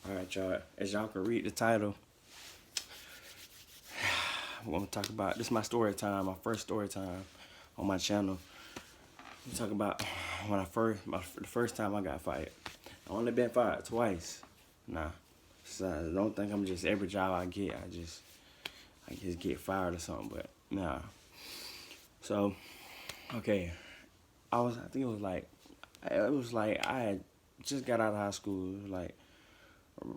Alright, y'all. As y'all can read the title, I'm gonna talk about this is my story time, my first story time on my channel. We talk about when the first time I got fired. I only been fired twice. Nah. So I don't think I'm just every job I get, I just get fired or something, but nah. So, okay. I think it was like I had just got out of high school. It was like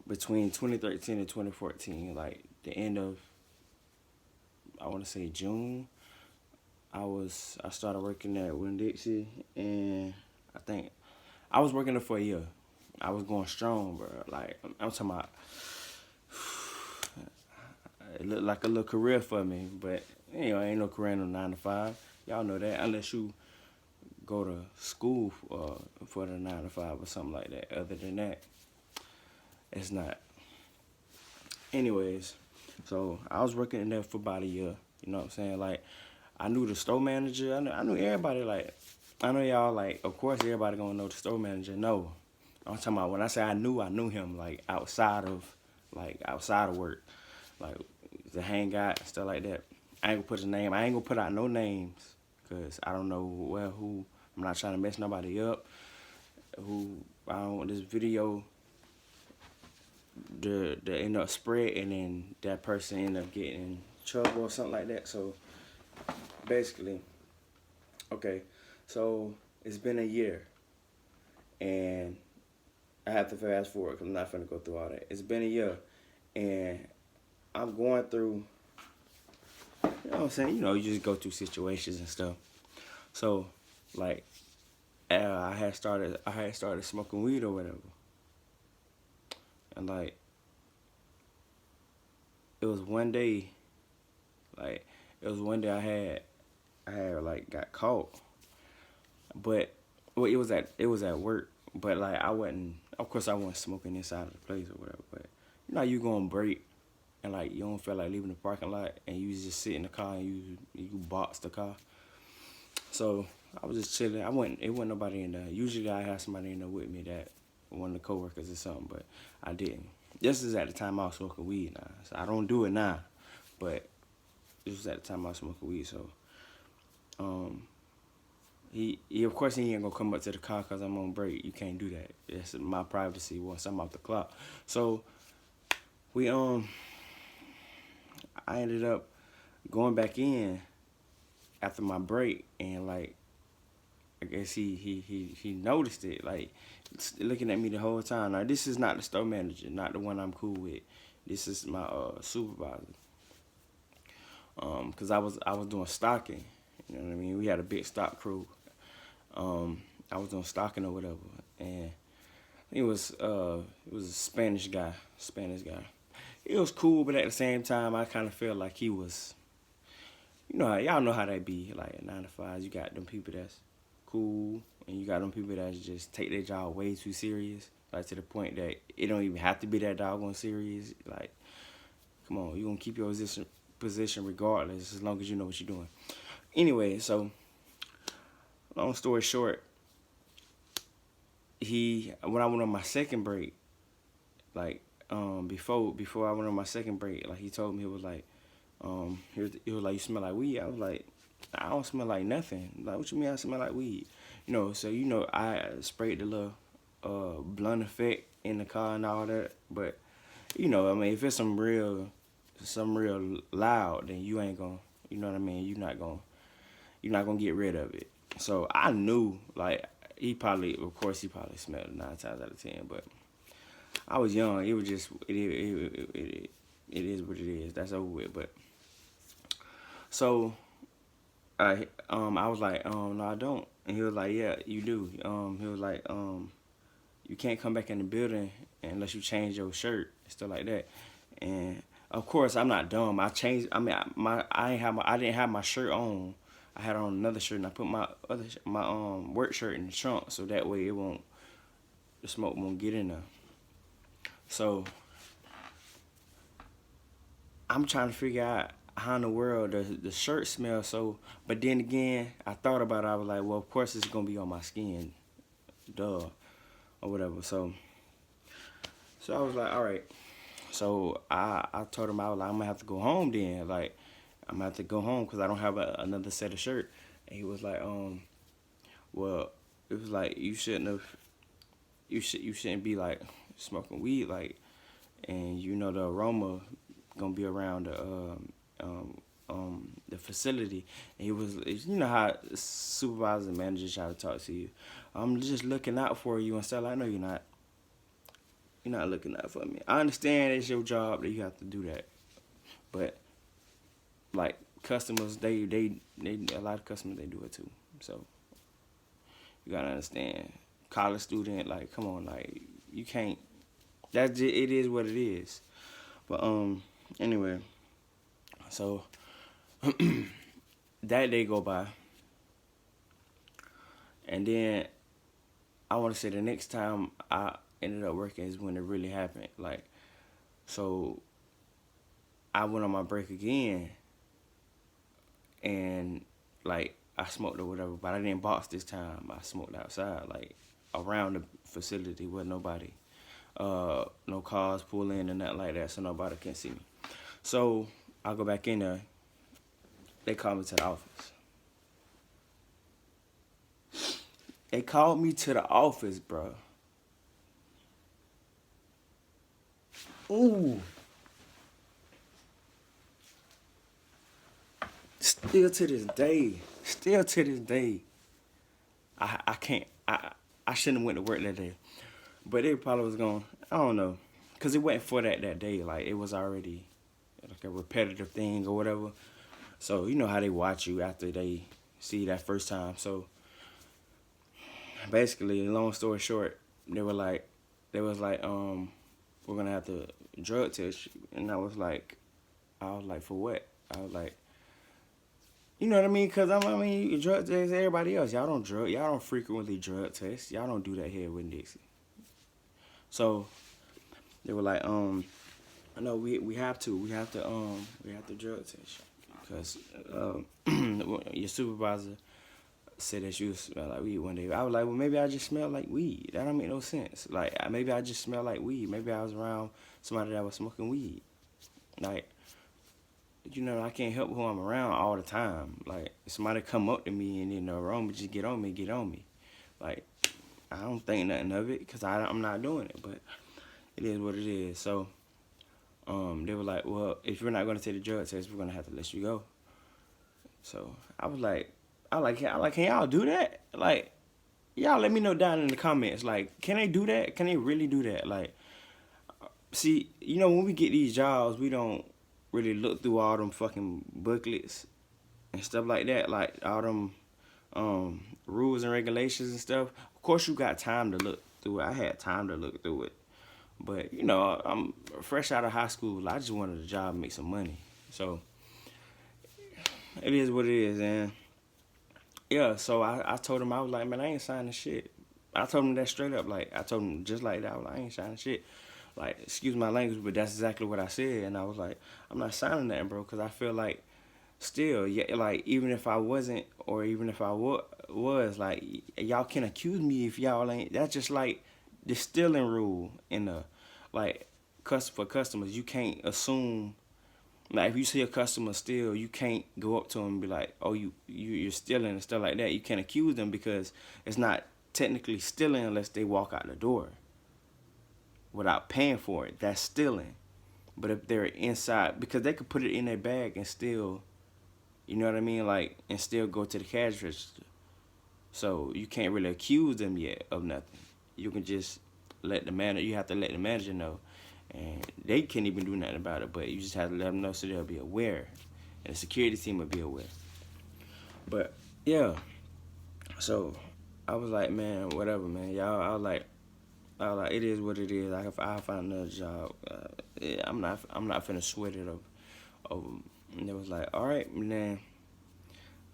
between 2013 and 2014, like the end of, I want to say June. I started working at Winn-Dixie, and I think I was working there for a year. I was going strong, bro. Like I'm talking about, it looked like a little career for me, but ain't no career in no 9 to 5. Y'all know that unless you go to school for the 9 to 5 or something like that. Other than that, it's not. Anyways, so I was working in there for about a year. You know what I'm saying? Like, I knew the store manager. I knew everybody. Like, I know y'all. Like, of course, everybody gonna know the store manager. No, I'm talking about when I say I knew him. Like outside of work, like to hang out and stuff like that. I ain't gonna put his name. I ain't gonna put out no names because I don't know who. I'm not trying to mess nobody up. Who I don't want this video to end up spread and then that person end up getting in trouble or something like that. So basically, okay, so it's been a year and I have to fast forward because I'm not going to go through all that. It's been a year and I'm going through, you know what I'm saying? You know, you just go through situations and stuff. So, like, I had started smoking weed or whatever. And like, it was one day, I had like got caught, but well, it was at work, but like I wasn't, of course I wasn't smoking inside of the place or whatever, but you know, you go on break and like you don't feel like leaving the parking lot and you just sit in the car and you box the car. So I was just chilling. It wasn't nobody in there. Usually I have somebody in there with me, that one of the coworkers or something, but I didn't. This is at the time I was smoking weed now. So I don't do it now, but this was at the time I was smoking weed. So he of course he ain't gonna come up to the car because I'm on break. You can't do that. It's my privacy once I'm off the clock. So we I ended up going back in after my break, and like I guess he noticed it, like looking at me the whole time. Now this is not the store manager, not the one I'm cool with. This is my supervisor. Cause I was doing stocking. You know what I mean? We had a big stock crew. I was doing stocking or whatever, and it was a Spanish guy. It was cool, but at the same time, I kind of felt like he was. You know, y'all know how that be. Like at 9 to 5, you got them people that's cool, and you got them people that just take their job way too serious, like to the point that it don't even have to be that doggone serious. Like, come on, you gonna keep your position regardless, as long as you know what you're doing. Anyway, so long story short, when I went on my second break, like before I went on my second break, like he told me, it was like he was like, you smell like weed. I was like, I don't smell like nothing. Like, what you mean I smell like weed? You know, so you know I sprayed the little blunt effect in the car and all that, but you know, I mean, if it's some real loud, then you ain't gonna, you know what I mean, you're not gonna get rid of it. So I knew, like, of course he probably smelled it 9 times out of 10, but I was young. It was just, it is what it is. That's over with. But so I was like, no, I don't. And he was like, yeah, you do. He was like, you can't come back in the building unless you change your shirt and stuff like that. And of course, I'm not dumb. I changed. I mean, I didn't have my shirt on. I had on another shirt, and I put my work shirt in the trunk, so that way the smoke won't get in there. So I'm trying to figure out how in the world the shirt smells so. But then again, I thought about it. I was like, well, of course it's gonna be on my skin, duh, or whatever. So So I was like, all right. So I told him I was like, I'm gonna have to go home then. Like I'm gonna have to go home because I don't have another set of shirt. And he was like, well, it was like you shouldn't have. You shouldn't be like smoking weed like, and you know the aroma gonna be around the facility. And he was, you know how supervisors and managers try to talk to you. I'm just looking out for you and stuff. I know you're not. You're not looking out for me. I understand it's your job that you have to do that, but like customers, they a lot of customers they do it too. So you gotta understand. College student, like, come on, like you can't. That's just, it is what it is. But anyway, so that day go by, and then I want to say the next time I ended up working is when it really happened. Like, so I went on my break again, and like I smoked or whatever, but I didn't box this time. I smoked outside, like around the facility with nobody, no cars pull in and nothing like that, so nobody can see me. So I go back in there. They called me to the office. They called me to the office, bro. Ooh. Still to this day, I can't. I shouldn't have went to work that day, but it probably was going. I don't know, cause it wasn't for that day. Like it was already like a repetitive thing or whatever. So you know how they watch you after they see you that first time. So basically, long story short, they were like, we're gonna have to drug test you, and I was like, for what? I was like, you know what I mean? Cause I mean, you drug test everybody else. Y'all don't frequently drug test. Y'all don't do that here with Dixie. So they were like, no, we have to drug test you, because your supervisor said that you smell like weed one day. I was like, well, maybe I just smell like weed. That don't make no sense. Like, maybe I just smell like weed. Maybe I was around somebody that was smoking weed. Like, you know, I can't help who I'm around all the time. Like, if somebody come up to me and, you know, aroma just get on me, get on me. Like, I don't think nothing of it because I'm not doing it. But it is what it is. So, they were like, well, if you're not going to take the drug test, we're going to have to let you go. So, I was like, can y'all do that? Like, y'all let me know down in the comments. Like, can they do that? Can they really do that? Like, see, you know, when we get these jobs, we don't really look through all them fucking booklets and stuff like that. Like, all them rules and regulations and stuff. Of course, you got time to look through it. I had time to look through it. But, you know, I'm fresh out of high school. I just wanted a job and make some money. So, it is what it is, and yeah, so I told him, I was like, man, I ain't signing shit. I told him that straight up. Like, I told him just like that. I was like, I ain't signing shit. Like, excuse my language, but that's exactly what I said. And I was like, I'm not signing that, bro, because I feel like still, yeah, like, even if I wasn't, or even if I was, like, y'all can accuse me if y'all ain't. That's just like the stealing rule in the, like, for customers. You can't assume, like, if you see a customer steal, you can't go up to them and be like, oh, you're stealing and stuff like that. You can't accuse them because it's not technically stealing unless they walk out the door without paying for it. That's stealing. But if they're inside, because they could put it in their bag and still, you know what I mean? Like, and still go to the cash register. So you can't really accuse them yet of nothing. You can just you have to let the manager know. And they can't even do nothing about it, but you just have to let them know so they'll be aware. And the security team will be aware. But, yeah. So, I was like, man, whatever, man. I was like, it is what it is. I'll find another job. Yeah, I'm not finna sweat it over. And it was like, all right, and then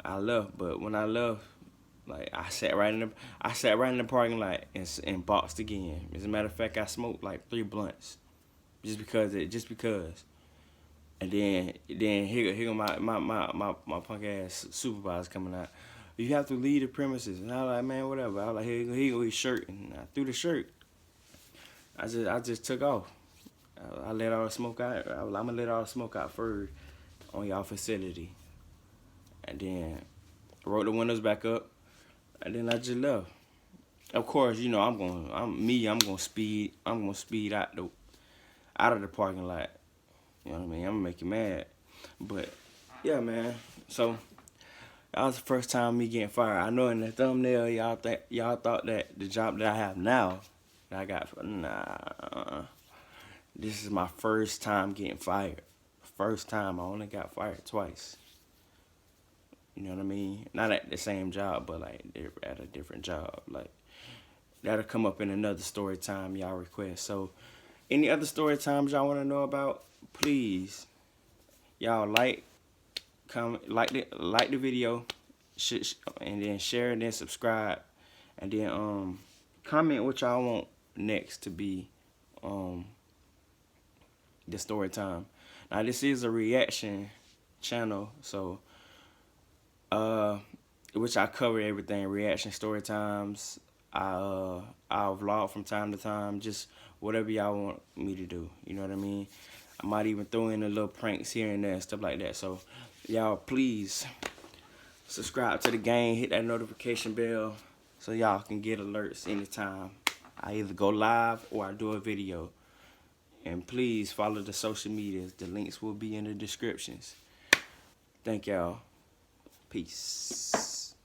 I left. But when I left, like, I sat right in the parking lot and boxed again. As a matter of fact, I smoked like 3 blunts. Just because. And then here my punk ass supervisor coming out. You have to leave the premises. And I was like, man, whatever. I was like, here go his shirt. And I threw the shirt. I just took off. I let all the smoke out. I'm gonna let all the smoke out first on y'all facility, and then rolled the windows back up, and then I just left. Of course, you know I'm gonna speed. I'm gonna speed out of the parking lot. You know what I mean? I'm gonna make you mad, but yeah, man. So that was the first time me getting fired. I know in the thumbnail y'all thought that the job that I have now that I got, nah. This is my first time getting fired. First time. I only got fired twice. You know what I mean? Not at the same job, but like at a different job. Like that'll come up in another story time y'all request. So any other story times y'all want to know about, please y'all comment, like the video, and then share and then subscribe, and then comment what y'all want next to be the story time. Now this is a reaction channel, so which I cover everything, reaction story times. I'll vlog from time to time, just whatever y'all want me to do. You know what I mean? I might even throw in a little pranks here and there and stuff like that. So y'all please subscribe to the game, hit that notification bell so y'all can get alerts anytime I either go live or I do a video. And please follow the social medias. The links will be in the descriptions. Thank y'all. Peace.